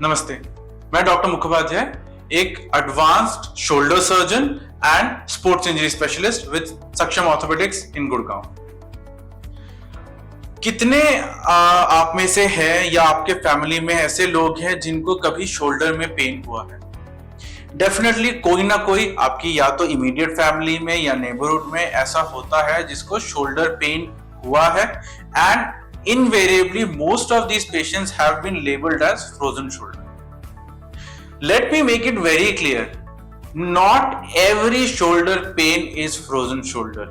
नमस्ते, मैं डॉक्टर मुखोपाध्याय, एक advanced shoulder surgeon and sports injury specialist with सक्षम ऑर्थोपेडिक्स इन गुड़गांव। कितने आप में से हैं या आपके फैमिली में ऐसे लोग हैं जिनको कभी शोल्डर में पेन हुआ है? डेफिनेटली कोई ना कोई आपकी या तो इमीडिएट फैमिली में या नेबरहुड में ऐसा होता है जिसको शोल्डर पेन हुआ है, and invariably most of these patients have been labeled as frozen shoulder. Let me make it very clear, not every shoulder pain is frozen shoulder.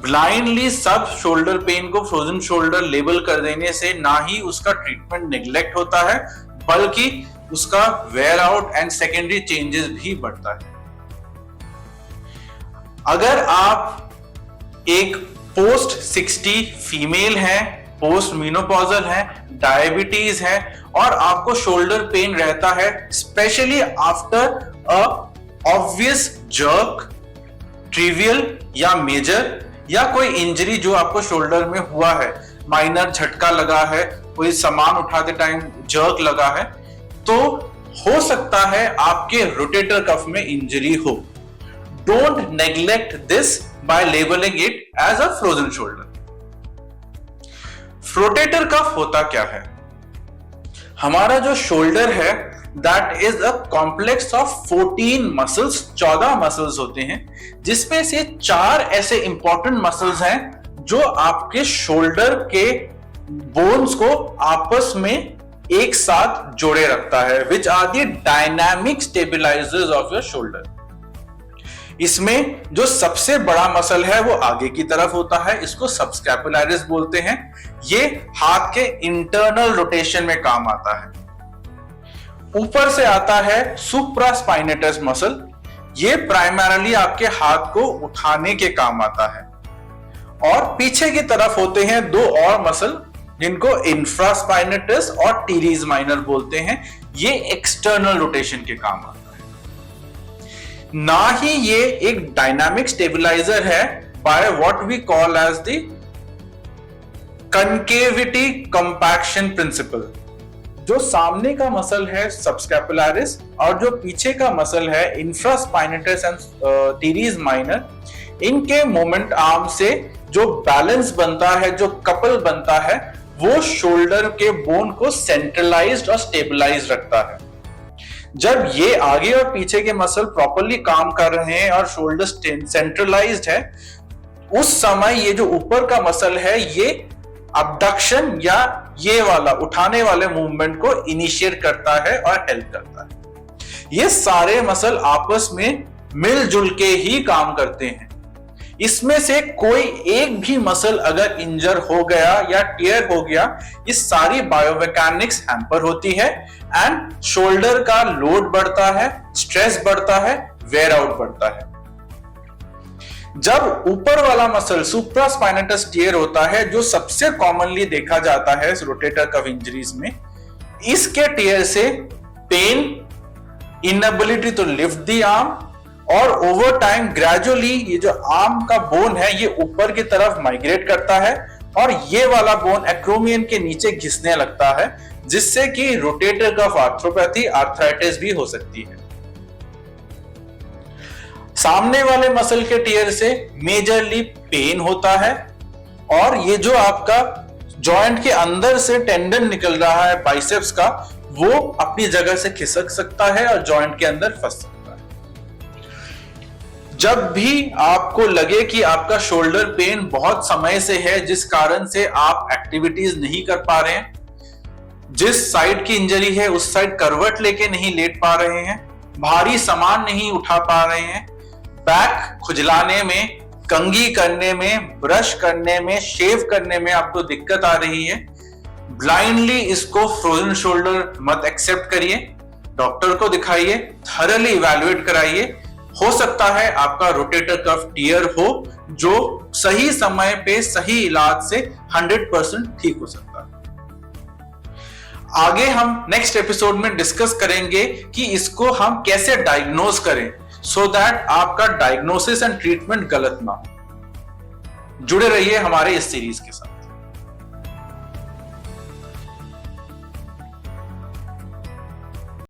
Blindly सब shoulder pain को frozen shoulder label कर देने से ना ही उसका treatment neglect होता है, बल्कि उसका wear out and secondary changes भी बढ़ता है। अगर आप एक पोस्ट 60 फीमेल है, पोस्ट मीनोपॉजल है, डायबिटीज है और आपको शोल्डर पेन रहता है, specially after a obvious jerk, trivial या मेजर, या कोई इंजरी जो आपको शोल्डर में हुआ है, माइनर झटका लगा है, कोई सामान उठाते टाइम जर्क लगा है, तो हो सकता है आपके रोटेटर कफ में इंजरी हो। Don't neglect this by labeling it as a frozen shoulder. Rotator cuff होता क्या है? हमारा जो शोल्डर है that is a complex of 14 muscles, 14 muscles होते हैं, जिसमें से 4 ऐसे इंपॉर्टेंट मसल्स हैं जो आपके शोल्डर के बोन्स को आपस में एक साथ जोड़े रखता है, which are the dynamic stabilizers of your shoulder. इसमें जो सबसे बड़ा मसल है वो आगे की तरफ होता है, इसको सबस्कैपुलरिस बोलते हैं। ये हाथ के इंटरनल रोटेशन में काम आता है। ऊपर से आता है सुप्रास्पाइनेटस मसल, ये प्राइमरली आपके हाथ को उठाने के काम आता है। और पीछे की तरफ होते हैं 2 और मसल जिनको इंफ्रास्पाइनेटस और टीरीज माइनर बोलते हैं, ये एक्सटर्नल रोटेशन के काम आता है। ना ही ये एक डायनामिक स्टेबलाइजर है by what we call as the concavity compaction principle. जो सामने का मसल है सबस्कैपुलरिस और जो पीछे का मसल है इंफ्रास्पाइनेटस एंड टीरीज माइनर, इनके मोमेंट आर्म से जो बैलेंस बनता है, जो कपल बनता है, वो शोल्डर के बोन को सेंट्रलाइज्ड और स्टेबलाइज्ड रखता है। जब ये आगे और पीछे के मसल प्रॉपर्ली काम कर रहे हैं और शोल्डर सेंट्रलाइज्ड है, उस समय ये जो ऊपर का मसल है ये अबडक्शन या ये वाला उठाने वाले मूवमेंट को इनिशिएट करता है और हेल्प करता है। ये सारे मसल आपस में मिलजुल के ही काम करते हैं। इसमें से कोई एक भी मसल अगर इंजर हो गया या टियर हो गया, ये सारी बायोमैकेनिक्स हैम्पर होती है एंड शोल्डर का लोड बढ़ता है, स्ट्रेस बढ़ता है, वेयर आउट बढ़ता है। जब ऊपर वाला मसल सुप्रास्पाइनेटस टियर होता है, जो सबसे कॉमनली देखा जाता है रोटेटर कफ इंजरीज में, इसके टियर से pain, inability to lift the arm और ओवर टाइम ग्रेजुअली ये जो आर्म का बोन है ये ऊपर की तरफ माइग्रेट करता है और ये वाला बोन एक्रोमियन के नीचे घिसने लगता है, जिससे कि रोटेटर कफ आर्थ्रोपैथी, आर्थराइटिस भी हो सकती है। सामने वाले मसल के टियर से मेजरली पेन होता है और ये जो आपका जॉइंट के अंदर से टेंडन निकल रहा है बाइसेप्स का, वो अपनी जगह से खिसक सकता है और जॉइंट के अंदर फंस सकता है। जब भी आपको लगे कि आपका शोल्डर पेन बहुत समय से है, जिस कारण से आप एक्टिविटीज नहीं कर पा रहे हैं, जिस साइड की इंजरी है उस साइड करवट लेके नहीं लेट पा रहे हैं, भारी सामान नहीं उठा पा रहे हैं, बैक खुजलाने में, कंघी करने में, ब्रश करने में, शेव करने में आपको दिक्कत आ रही है, ब्लाइंडली इसको फ्रोजन शोल्डर मत एक्सेप्ट करिए। डॉक्टर को दिखाइए, थरली इवैल्यूएट कराइए। हो सकता है आपका रोटेटर कफ टियर हो, जो सही समय पे सही इलाज से 100% ठीक हो सकता है। आगे हम नेक्स्ट एपिसोड में डिस्कस करेंगे कि इसको हम कैसे डायग्नोज करें, सो दैट आपका डायग्नोसिस एंड ट्रीटमेंट गलत ना हो। जुड़े रहिए हमारे इस सीरीज के साथ।